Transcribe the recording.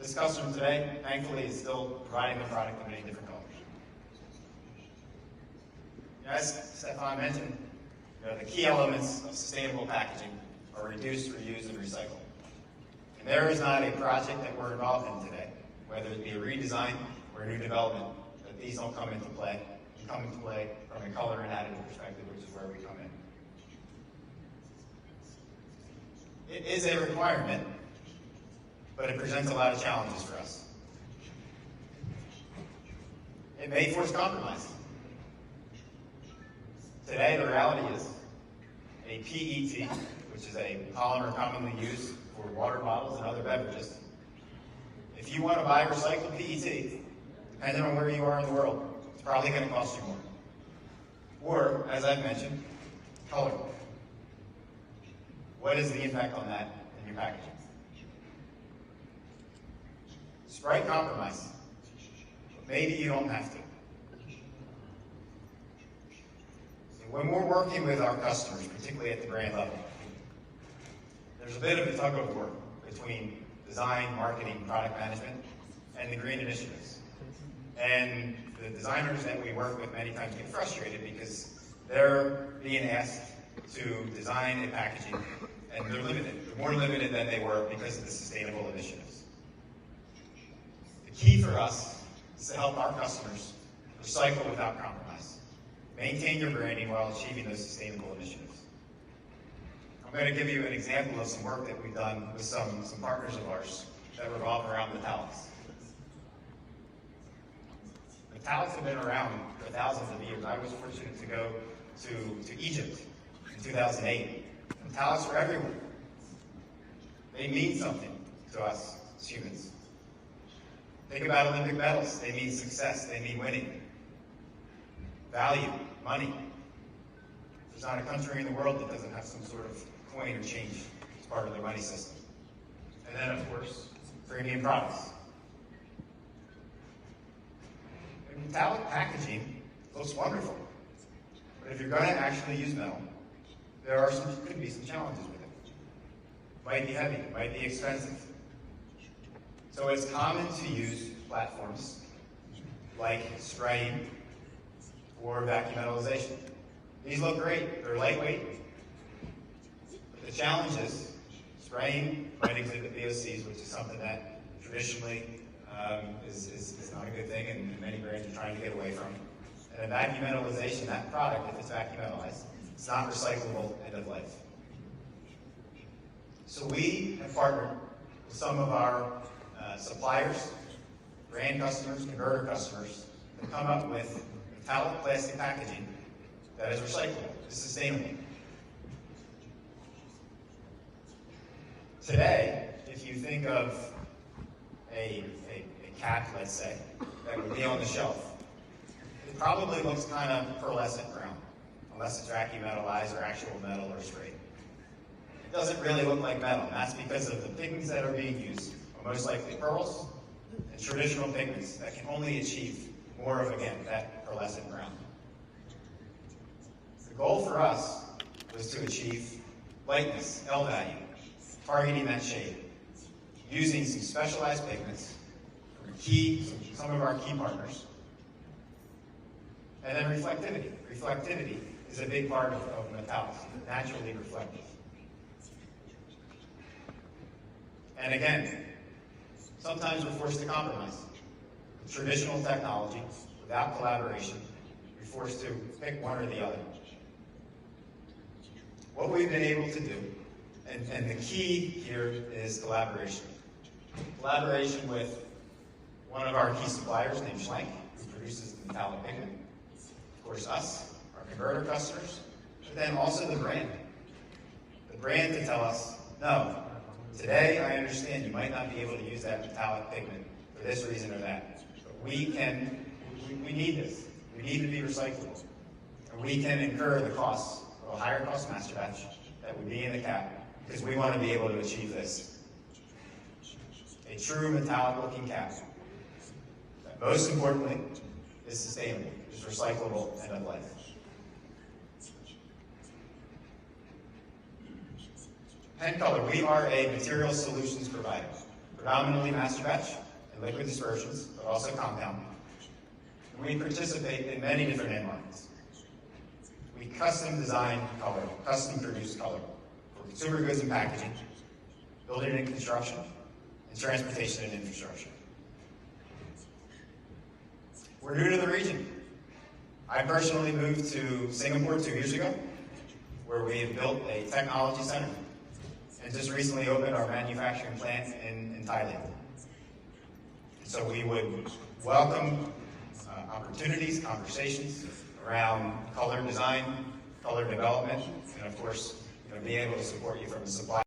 This customer today, thankfully, is still providing the product in many different colors. As Stefan mentioned, the key elements of sustainable packaging are reduce, reuse, and recycle. And there is not a project that we're involved in today, whether it be a redesign or a new development, that these don't come into play. They come into play from a color and additive perspective, which is where we come in. It is a requirement, but it presents a lot of challenges for us. It may force compromise. Today, the reality is a PET, which is a polymer commonly used for water bottles and other beverages. If you want to buy recycled PET, depending on where you are in the world, it's probably going to cost you more. Or, as I've mentioned, color. What is the impact on that in your packaging? Sprite compromise. Maybe you don't have to. When we're working with our customers, particularly at the brand level, there's a bit of a tug of war between design, marketing, product management, and the green initiatives. And the designers that we work with many times get frustrated because they're being asked to design a packaging, and they're limited. They're more limited than they were because of the sustainable initiatives. The key for us is to help our customers recycle without compromise. Maintain your branding while achieving those sustainable initiatives. I'm going to give you an example of some work that we've done with some partners of ours that revolve around metallics. Metallics have been around for thousands of years. I was fortunate to go to Egypt in 2008. Metallics were everywhere. They mean something to us as humans. Think about Olympic medals. They mean success. They mean winning. Value, money. There's not a country in the world that doesn't have some sort of coin or change as part of their money system. And then, of course, premium products. And metallic packaging looks wonderful. But if you're going to actually use metal, there could be some challenges with it. It might be heavy, it might be expensive. So it's common to use platforms like spraying or vacuumetallization. These look great, they're lightweight. But the challenge is spraying might exhibit VOCs, which is something that traditionally is not a good thing, and many brands are trying to get away from. And then vacuumetallization, that product, if it's vacuumetallized, it's not recyclable end of life. So we have partnered with some of our suppliers, brand customers, converter customers, to come up with metallic plastic packaging that is recyclable, is sustainable. Today, if you think of a cap, let's say, that would be on the shelf, it probably looks kind of pearlescent brown, unless it's vacuumetallized or actual metal or sprayed. It doesn't really look like metal, and that's because of the pigments that are being used are most likely pearls and traditional pigments that can only achieve more of, again, that pearlescent brown. The goal for us was to achieve lightness, L value, targeting that shade, using some specialized pigments from some of our key partners. And then reflectivity. Reflectivity is a big part of metallics, naturally reflective. And again, sometimes we're forced to compromise. With traditional technology, without collaboration, we're forced to pick one or the other. What we've been able to do, and the key here is collaboration. Collaboration with one of our key suppliers named Schlenk, who produces the metallic pigment. Of course, us, our converter customers, but then also the brand. The brand to tell us, no, today I understand you might not be able to use that metallic pigment for this reason or that, but we need this. We need to be recyclable. And we can incur the costs of a higher cost master batch that would be in the cap because we want to be able to achieve this. A true metallic looking cap that most importantly is sustainable, is recyclable end of life. Pencolor, we are a material solutions provider. predominantly master batch and liquid dispersions, but also compound. And we participate in many different end markets. We custom design color, custom produce color for consumer goods and packaging, building and construction, and transportation and infrastructure. We're new to the region. I personally moved to Singapore 2 years ago, where we have built a technology center and just recently opened our manufacturing plant in Thailand. So we would welcome opportunities, conversations around color design, color development, and of course, being able to support you from a supply